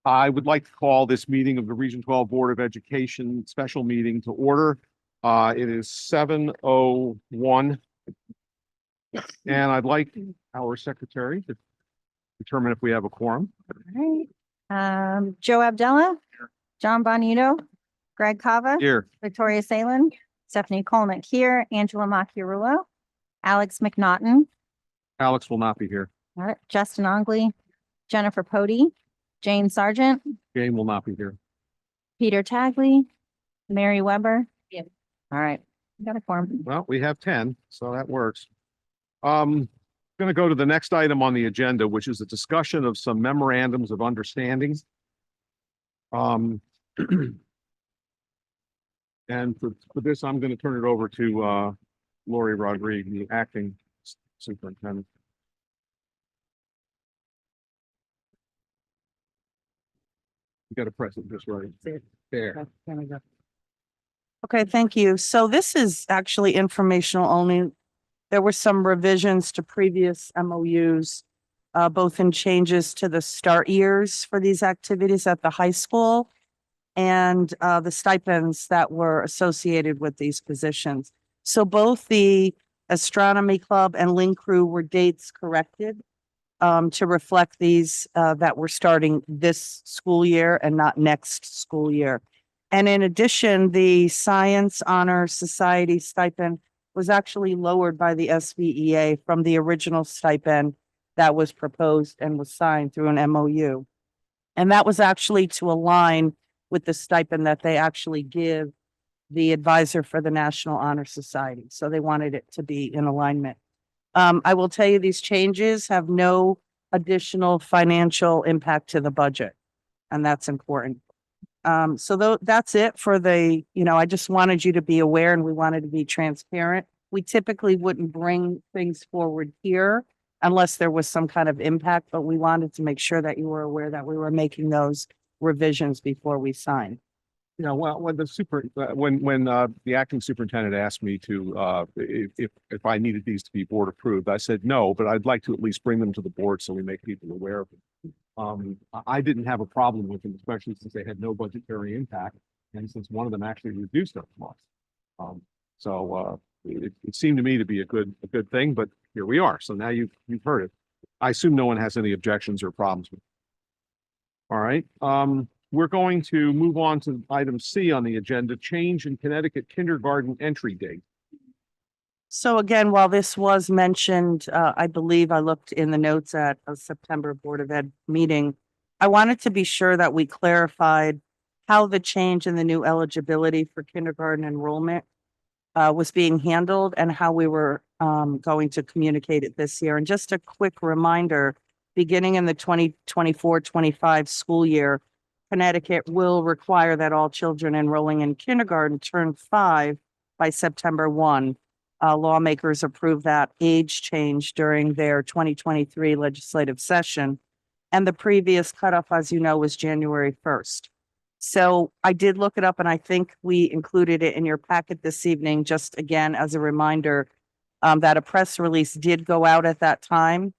I would like to call this meeting of the Region 12 Board of Education special meeting to order. It is 7:01. And I'd like our secretary to determine if we have a quorum. All right. Joe Abdallah, John Bonito, Greg Kava, Here, Victoria Salen, Stephanie Colnick here, Angela Macchiarulo, Alex McNaughton, Alex will not be here. all right, Justin Ongley, Jennifer Pody, Jane Sargent, Jane will not be here. Peter Tagley, Mary Weber. Yeah. All right, we got a form. Well, we have 10, so that works. Going to go to the next item on the agenda, which is a discussion of some memorandums of understanding. And for this, I'm going to turn it over to Lori Rodriguez, the acting superintendent. You got to press it just right there. Okay, thank you. So this is actually informational only. There were some revisions to previous MOUs, both in changes to the start years for these activities at the high school and the stipends that were associated with these positions. So both the Astronomy Club and Link Crew were dates corrected to reflect these that were starting this school year and not next school year. And in addition, the Science Honor Society stipend was actually lowered by the SVEA from the original stipend that was proposed and was signed through an MOU. And that was actually to align with the stipend that they actually give the advisor for the National Honor Society. So they wanted it to be in alignment. I will tell you, these changes have no additional financial impact to the budget, and that's important. That's it for the, I just wanted you to be aware and we wanted to be transparent. We typically wouldn't bring things forward here unless there was some kind of impact, but we wanted to make sure that you were aware that we were making those revisions before we signed. Well, when the acting superintendent asked me to, if I needed these to be board approved, I said no, but I'd like to at least bring them to the board so we make people aware of them. I didn't have a problem with them, especially since they had no budgetary impact and since one of them actually reduced our costs. It seemed to me to be a good thing, but here we are. So now you've heard it. I assume no one has any objections or problems with it. All right. We're going to move on to item C on the agenda, change in Connecticut kindergarten entry date. So again, while this was mentioned, I believe I looked in the notes at a September Board of Ed meeting. I wanted to be sure that we clarified how the change in the new eligibility for kindergarten enrollment was being handled and how we were going to communicate it this year. And just a quick reminder, beginning in the 2024-25 school year, Connecticut will require that all children enrolling in kindergarten turn 5 by September 1. Lawmakers approved that age change during their 2023 legislative session. And the previous cutoff, as you know, was January 1st. So I did look it up and I think we included it in your packet this evening, just again, as a reminder, that a press release did go out at that time,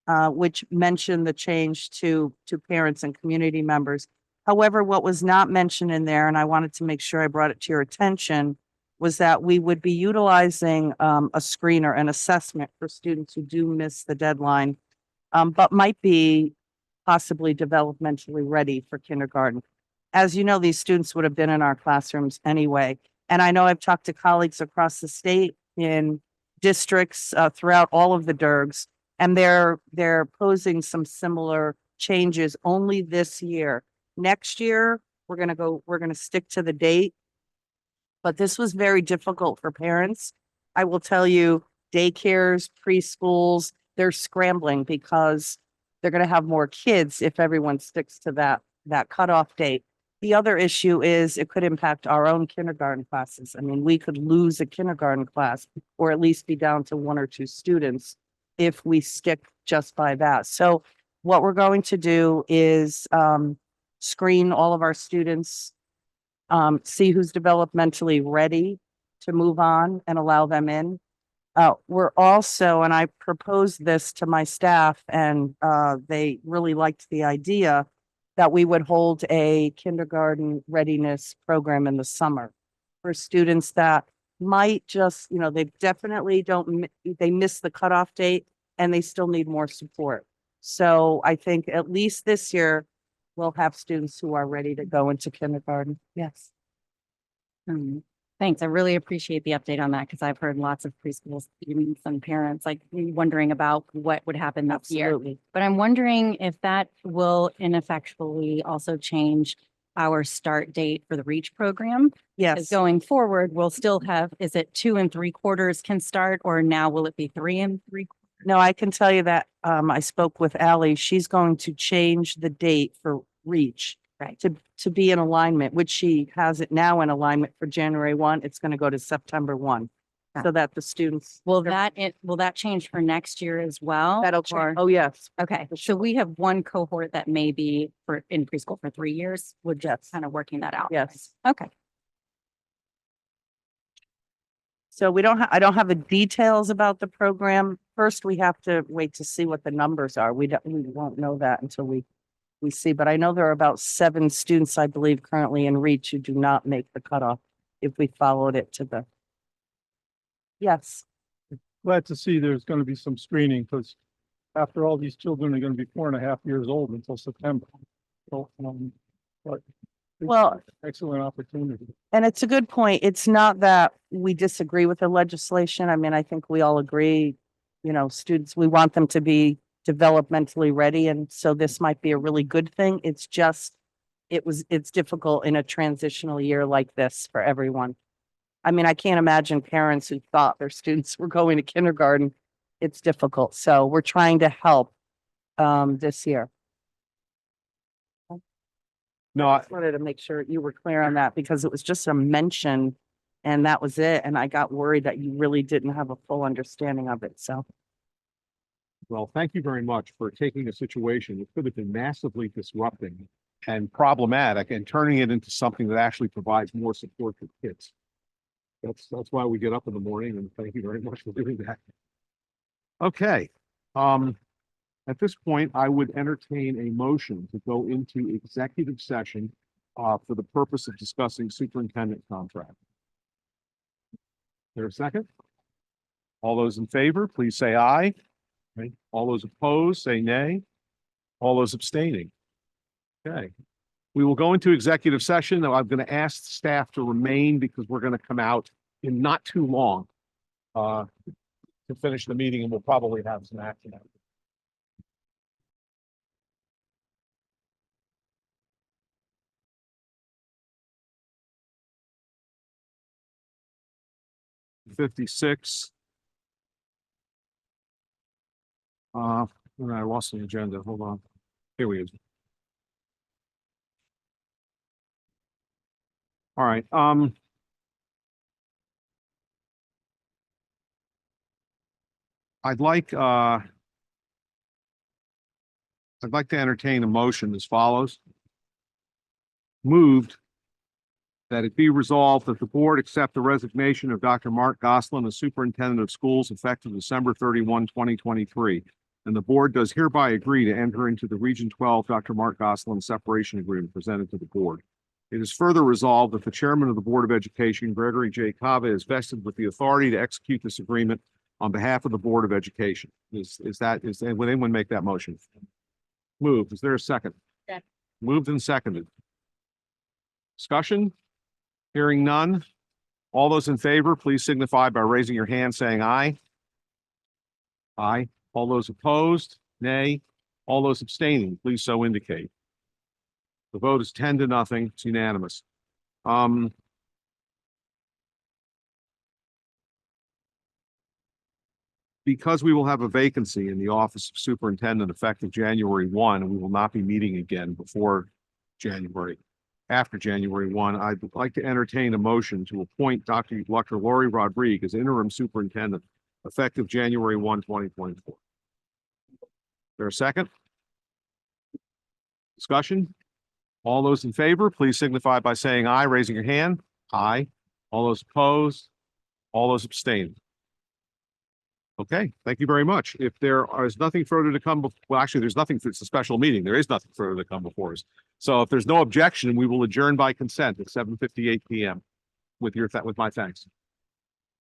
which mentioned the change to parents and community members. However, what was not mentioned in there, and I wanted to make sure I brought it to your attention, was that we would be utilizing a screener, an assessment for students who do miss the deadline, but might be possibly developmentally ready for kindergarten. As you know, these students would have been in our classrooms anyway. And I know I've talked to colleagues across the state in districts throughout all of the DIRGs, and they're posing some similar changes only this year. Next year, we're going to stick to the date. But this was very difficult for parents. I will tell you, daycares, preschools, they're scrambling because they're going to have more kids if everyone sticks to that cutoff date. The other issue is it could impact our own kindergarten classes. I mean, we could lose a kindergarten class or at least be down to 1 or 2 students if we stick just by that. So what we're going to do is screen all of our students, see who's developmentally ready to move on and allow them in. We're also, and I proposed this to my staff and they really liked the idea, that we would hold a kindergarten readiness program in the summer for students that might just, they definitely they miss the cutoff date and they still need more support. So I think at least this year, we'll have students who are ready to go into kindergarten. Yes. Thanks. I really appreciate the update on that because I've heard lots of preschool students and parents like wondering about what would happen this year. Absolutely. But I'm wondering if that will ineffectually also change our start date for the REACH program. Because Yes. going forward, we'll still have, is it 2 3/4 can start, or now will it be 3 3/4? No, I can tell you that, I spoke with Ally. She's going to change the date for REACH. Right. To be in alignment, which she has it now in alignment for January 1. It's going to go to September 1. So that the students. Will that change for next year as well? That'll Or- change. Oh, yes. Okay, For so we have one cohort that may be in preschool for 3 years. We're just Yes. kind of working that out. Yes. Okay. So I don't have the details about the program. First, we have to wait to see what the numbers are. We won't know that until we see, but I know there are about 7 students, I believe, currently in REACH who do not make the cutoff if we followed it to the. Yes, Glad to see there's gonna be some screening, because after all, these children are gonna be 4.5 years old until September. So, but. it's Well- Excellent opportunity. and it's a good point. It's not that we disagree with the legislation. I mean, I think we all agree, students, we want them to be developmentally ready. And so this might be a really good thing. It's just, it's difficult in a transitional year like this for everyone. I mean, I can't imagine parents who thought their students were going to kindergarten. It's difficult. So we're trying to help this year. No, I just wanted to make sure you were clear on that because it was just a mention and that was it. And I got worried that you really didn't have a full understanding of it. So. well, thank you very much for taking a situation that could have been massively disrupting and problematic and turning it into something that actually provides more support for kids. That's why we get up in the morning, and thank you very much for doing that. Okay, at this point, I would entertain a motion to go into executive session for the purpose of discussing superintendent contract. There a second? All those in favor, please say aye. Right. All those opposed, say nay. All those abstaining. Okay. We will go into executive session. Now I'm going to ask staff to remain because we're going to come out in not too long to finish the meeting, and we'll probably have some action. 56. I lost the agenda. Hold on. Here we go. All right, I'd like to entertain a motion as follows. Moved that it be resolved that the board accept the resignation of Dr. Mark Goslin as superintendent of schools effective December 31, 2023. And the board does hereby agree to enter into the Region 12 Dr. Mark Goslin separation agreement presented to the board. It is further resolved that the chairman of the Board of Education, Gregory J. Cava, is vested with the authority to execute this agreement on behalf of the Board of Education. Would anyone make that motion? Moved. Is there a second? Second. Moved and seconded. Discussion? Hearing none. All those in favor, please signify by raising your hand saying aye. Aye. All those opposed, nay. All those abstaining, please so indicate. The vote is 10-0. It's unanimous. Because we will have a vacancy in the office of superintendent effective January 1, and we will not be meeting again before January. After January 1, I'd like to entertain a motion to appoint Dr. Lori Rodriguez as interim superintendent effective January 1, 2024. There a second? Discussion? All those in favor, please signify by saying aye, raising your hand. Aye. All those opposed? All those abstaining? Okay, thank you very much. If there is nothing further to come, well, actually, there's nothing, it's a special meeting. There is nothing further to come before us. So if there's no objection, we will adjourn by consent at 7:58 PM with my thanks.